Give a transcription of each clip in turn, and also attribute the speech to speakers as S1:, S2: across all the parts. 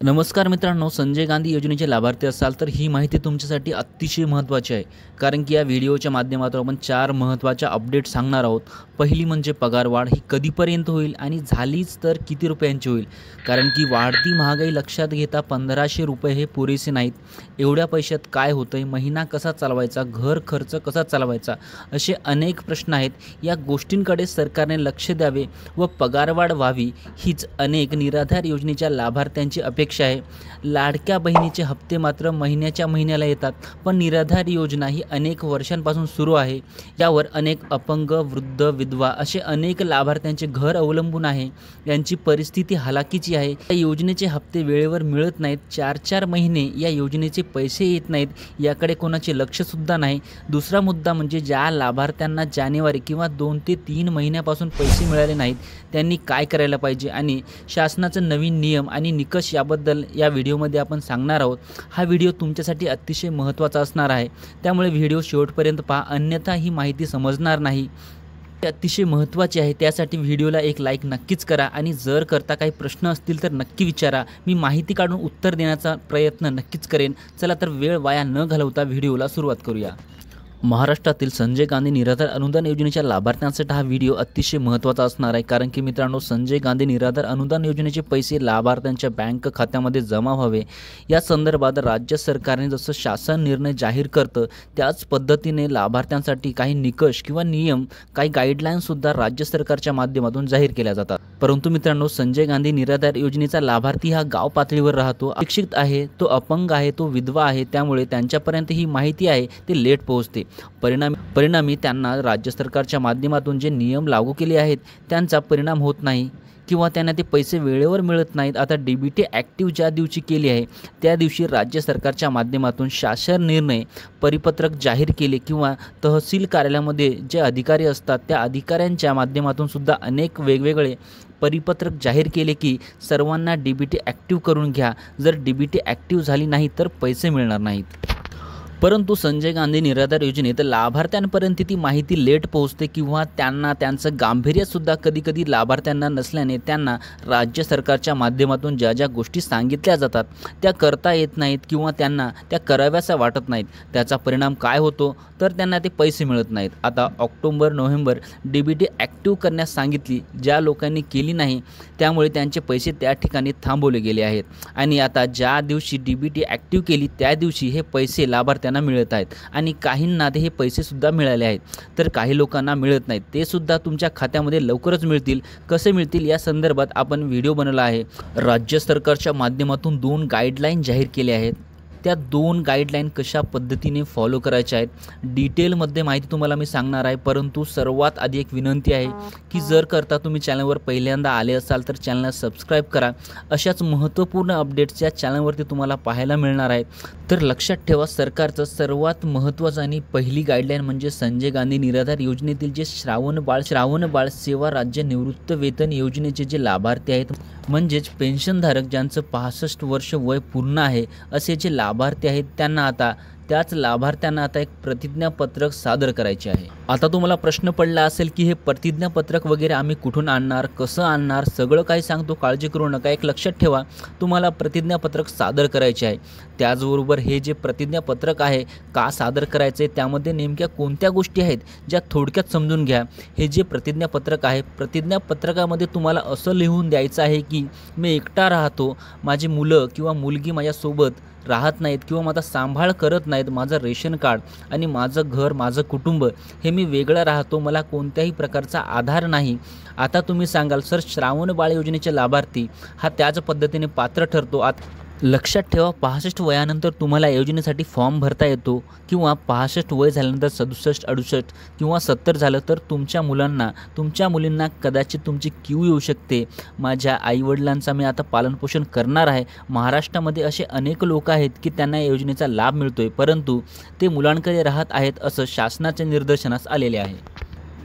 S1: नमस्कार मित्रांनो, संजय गांधी योजनेचे लाभार्थी असाल तर ही माहिती तुमच्यासाठी अतिशय महत्त्वाची आहे. कारण की या व्हिडिओच्या माध्यमातून आपण 4 महत्त्वाच्या अपडेट सांगणार आहोत. पहिली म्हणजे पगारवाढ ही कधीपर्यंत होईल आणि झालीच तर किती रुपयांची होईल. कारण की वाढती महागाई लक्षात घेता ₹1500 हे पुरेसे नाहीत. एवढ्या पैशात काय होतंय, महिना कसा चालवायचा, घर खर्च कसा चालवायचा, असे अनेक प्रश्न आहेत. या गोष्टींकडे सरकारने लक्ष द्यावे व पगारवाढ व्हावी हीच अनेक निराधार योजनेच्या लाभार्थ्यांची अपेक्षा आहे. लाडक्या बहिणीचे हप्ते मात्र महिन्याच्या महिन्याला येतात, पण निराधार योजना ही अनेक वर्षांपासून सुरू आहे. यावर अनेक अपंग, वृद्ध, विधवा असे अनेक लाभार्थ्यांचे घर अवलंबून आहे. यांची परिस्थिती हलाखीची आहे. या योजनेचे हप्ते वेळेवर मिळत नाहीत. 4-4 महिने या योजनेचे पैसे येत नाहीत. याकडे कोणाचे लक्षसुद्धा नाही. दुसरा मुद्दा म्हणजे ज्या लाभार्थ्यांना जानेवारी किंवा 2 ते 3 महिन्यापासून पैसे मिळाले नाहीत, त्यांनी काय करायला पाहिजे आणि शासनाचं नवीन नियम आणि निकष याबद्दल या व्हिडिओमध्ये आपण सांगणार आहोत. हा व्हिडिओ तुमच्यासाठी अतिशय महत्त्वाचा असणार आहे, त्यामुळे व्हिडिओ शेवटपर्यंत पहा, अन्यथा ही माहिती समजणार नाही. अतिशय महत्त्वाची आहे. त्यासाठी व्हिडिओला एक लाईक नक्कीच करा आणि जर करता काही प्रश्न असतील तर नक्की विचारा. मी माहिती काढून उत्तर देण्याचा प्रयत्न नक्कीच करेन. चला तर वेळ वाया न घालवता व्हिडिओला सुरुवात करूया. महाराष्ट्रातील संजय गांधी निराधार अनुदान योजनेच्या लाभार्थ्यांसाठी हा व्हिडिओ अतिशय महत्त्वाचा असणार आहे. कारण की मित्रांनो, संजय गांधी निराधार अनुदान योजनेचे पैसे लाभार्थ्यांच्या बँक खात्यामध्ये जमा व्हावे या संदर्भात राज्य सरकारने जसं शासन निर्णय जाहीर करतं त्याच पद्धतीने लाभार्थ्यांसाठी काही निकष किंवा नियम, काही गाईडलाईन्ससुद्धा राज्य सरकारच्या माध्यमातून जाहीर केल्या जातात. परंतु मित्रांनो, संजय गांधी निराधार योजनेचा लाभार्थी हा गाव पातळीवर राहतो, अशिक्षित आहे, तो अपंग आहे, तो विधवा आहे. त्यामुळे त्यांच्यापर्यंत ही माहिती आहे ते लेट पोहोचते. परिणामी त्यांना राज्य सरकारच्या माध्यमातून जे नियम लागू केले आहेत त्यांचा परिणाम होत नाही किंवा त्यांना ते पैसे वेळेवर मिळत नाहीत. आता DBT ॲक्टिव्ह ज्या दिवशी केली आहे त्या दिवशी राज्य सरकारच्या माध्यमातून शासन निर्णय परिपत्रक जाहीर केले किंवा तहसील कार्यालयामध्ये जे अधिकारी असतात त्या अधिकाऱ्यांच्या माध्यमातून सुद्धा अनेक वेगवेगळे परिपत्रक जाहीर केले की सर्वांना DBT ॲक्टिव्ह करून घ्या. जर DBT ॲक्टिव्ह झाली नाही तर पैसे मिळणार नाहीत. परंतु संजय गांधी निराधार योजनेत लाभार्थ्यांपर्यंत ती माहिती लेट पोहोचते किंवा त्यांना त्यांचं गांभीर्यसुद्धा कधीकधी लाभार्थ्यांना नसल्याने त्यांना राज्य सरकारच्या माध्यमातून ज्या ज्या गोष्टी सांगितल्या जातात त्या करता येत नाहीत किंवा त्यांना त्या कराव्याशा वाटत नाहीत. त्याचा परिणाम काय होतो तर त्यांना ते पैसे मिळत नाहीत. आता ऑक्टोबर-नोव्हेंबर DBT ॲक्टिव्ह करण्यास सांगितली. ज्या लोकांनी केली नाही त्यामुळे त्यांचे पैसे त्या ठिकाणी थांबवले गेले आहेत आणि आता ज्या दिवशी DBT ॲक्टिव्ह केली त्या दिवशी हे पैसे लाभार्थी त्यांना मिळत आहेत आणि काहींना हे पैसे सुद्धा मिळाले आहेत, तर काही लोकांना मिळत नाहीत. ते सुद्धा तुमच्या खात्यामध्ये लवकरच मिळतील. कसे मिळतील या संदर्भात आपण व्हिडिओ बनवला आहे. राज्य सरकारच्या माध्यमातून 2 गाईडलाईन जाहीर केल्या आहेत. त्या 2 गाईडलाईन कशा पद्धतीने फॉलो करायच्या आहेत डिटेलमध्ये माहिती तुम्हाला मी सांगणार आहे. परंतु सर्वात आधी एक विनंती आहे की जर करता तुम्ही चॅनलवर पहिल्यांदा आले असाल तर चॅनलला सबस्क्राईब करा. अशाच महत्त्वपूर्ण अपडेट्स या चॅनलवरती तुम्हाला पाहायला मिळणार आहेत. तर लक्षात ठेवा, सरकारचं सर्वात महत्त्वाचं आणि पहिली गाईडलाईन म्हणजे संजय गांधी निराधार योजनेतील जे श्रावण बाळ सेवा राज्य निवृत्त वेतन योजनेचे जे लाभार्थी आहेत, म्हणजेच पेन्शनधारक ज्यांचं 65 वर्ष वय पूर्ण आहे असे जे लाभार्थी आहेत त्याच लाभार्थ्यांना आता एक प्रतिज्ञापत्रक सादर करायचे आहे. आता तुम्हाला प्रश्न पडला असेल की हे प्रतिज्ञापत्रक वगैरे आम्ही कुठून आणणार, कसं आणणार, सगळं काही सांगतो, काळजी करू नका. एक लक्षात ठेवा, तुम्हाला प्रतिज्ञापत्रक सादर करायचे आहे. त्याचबरोबर हे जे प्रतिज्ञापत्रक आहे का सादर करायचं आहे, त्यामध्ये नेमक्या कोणत्या गोष्टी आहेत ज्या थोडक्यात समजून घ्या. हे जे प्रतिज्ञापत्रक आहे, प्रतिज्ञापत्रकामध्ये तुम्हाला असं लिहून द्यायचं आहे की मी एकटा राहतो, माझी मुलं किंवा मुलगी माझ्यासोबत राहत नाहीत किंवा माझा सांभाळ करत नाहीत, माझं रेशन कार्ड आणि माझं घर, माझं कुटुंब हे मी वेगळं राहतो, मला कोणत्याही प्रकारचा आधार नाही. आता तुम्ही सांगाल सर, श्रावण बाळ योजनेचे लाभार्थी हा त्याच पद्धतीने पात्र ठरतो. लक्षात ठेवा, 65 वयानंतर तुम्हाला योजनेसाठी फॉर्म भरता येतो किंवा 65 वय झाल्यानंतर 67, 68 किंवा 70 झालं तर तुमच्या मुलींना कदाचित तुमची क्यू येऊ शकते. माझ्या आईवडिलांचा मी आता पालनपोषण करणार आहे. महाराष्ट्रामध्ये असे अनेक लोक आहेत की त्यांना या योजनेचा लाभ मिळतो आहे, परंतु ते मुलांकडे राहत आहेत असं शासनाच्या निदर्शनास आलेले आहे.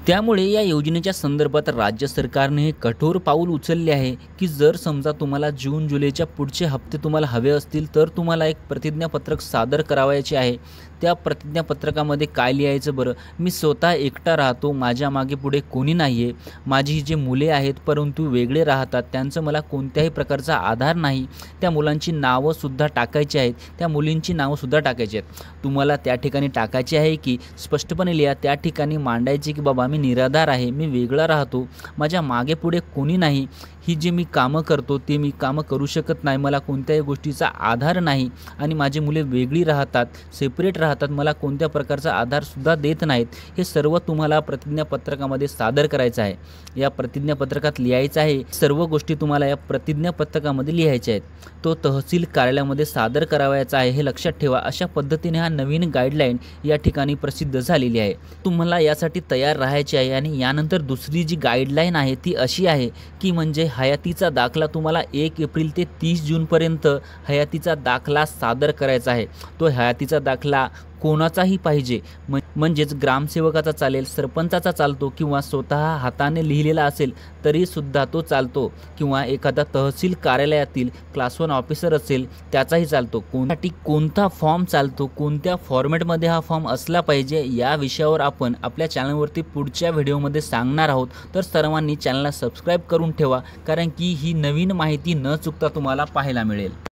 S1: त्यामुळे या योजनेच्या संदर्भात राज्य सरकारने हे कठोर पाऊल उचलले आहे की जर समजा तुम्हाला जून जुलैच्या पुढचे हप्ते तुम्हाला हवे असतील तर तुम्हाला एक प्रतिज्ञापत्रक सादर करावयाचे आहे। त्या प्रतिज्ञापत्रकामध्ये काय लिहायचं बरं, मी स्वतः एकटा राहतो, माझ्या मागे पुढे कोणी नाही आहे, माझी जे मुले आहेत परंतु वेगळे राहतात, त्यांचं मला कोणत्याही प्रकारचा आधार नाही, त्या मुलांची नावंसुद्धा टाकायची आहेत, त्या मुलींची नावंसुद्धा टाकायची आहेत। तुम्हाला त्या ठिकाणी टाकायची आहे की स्पष्टपणे लिहा, त्या ठिकाणी मांडायची की बाबा मी निराधार आहे, मी वेगळा राहतो, माझ्या मागे पुढे कोणी नाही, ही जे मी कामं करतो ते मी कामं करू शकत नाही, मला कोणत्याही गोष्टीचा आधार नाही आणि माझी मुले वेगळी राहतात, सेपरेट राहतात, मला कोणत्या प्रकारचा आधारसुद्धा देत नाहीत, हे सर्व तुम्हाला प्रतिज्ञापत्रकामध्ये सादर करायचं आहे। या प्रतिज्ञापत्रकात लिहायचं आहे, सर्व गोष्टी तुम्हाला या प्रतिज्ञापत्रकामध्ये लिहायच्या आहेत, तो तहसील कार्यालयामध्ये सादर करावयाचा आहे, हे लक्षात ठेवा। अशा पद्धतीने हा नवीन गाईडलाईन या ठिकाणी प्रसिद्ध झालेली आहे, तुम्हाला यासाठी तयार राहायचे आहे। आणि यानंतर दुसरी जी गाईडलाईन आहे ती अशी आहे की म्हणजे हयातीचा दाखला तुम्हाला 1 एप्रिल ते 30 जूनपर्यंत हयातीचा दाखला सादर करायचा आहे। तो हयातीचा दाखला कोणाचाही पाहिजे, म्हणजेच ग्रामसेवकाचा चालेल, सरपंचाचा चालतो किंवा स्वतः हाताने लिहिलेला असेल तरीसुद्धा तो चालतो, किंवा एखादा तहसील कार्यालयातील क्लास 1 ऑफिसर असेल त्याचाही चालतो। कोणासाठी कोणता फॉर्म चालतो, कोणत्या फॉर्मॅटमध्ये हा फॉर्म असला पाहिजे, या विषयावर आपण आपल्या चॅनलवरती पुढच्या व्हिडिओमध्ये सांगणार आहोत। तर सर्वांनी चॅनलला सबस्क्राईब करून ठेवा, कारण की ही नवीन माहिती न चुकता तुम्हाला पाहायला मिळेल।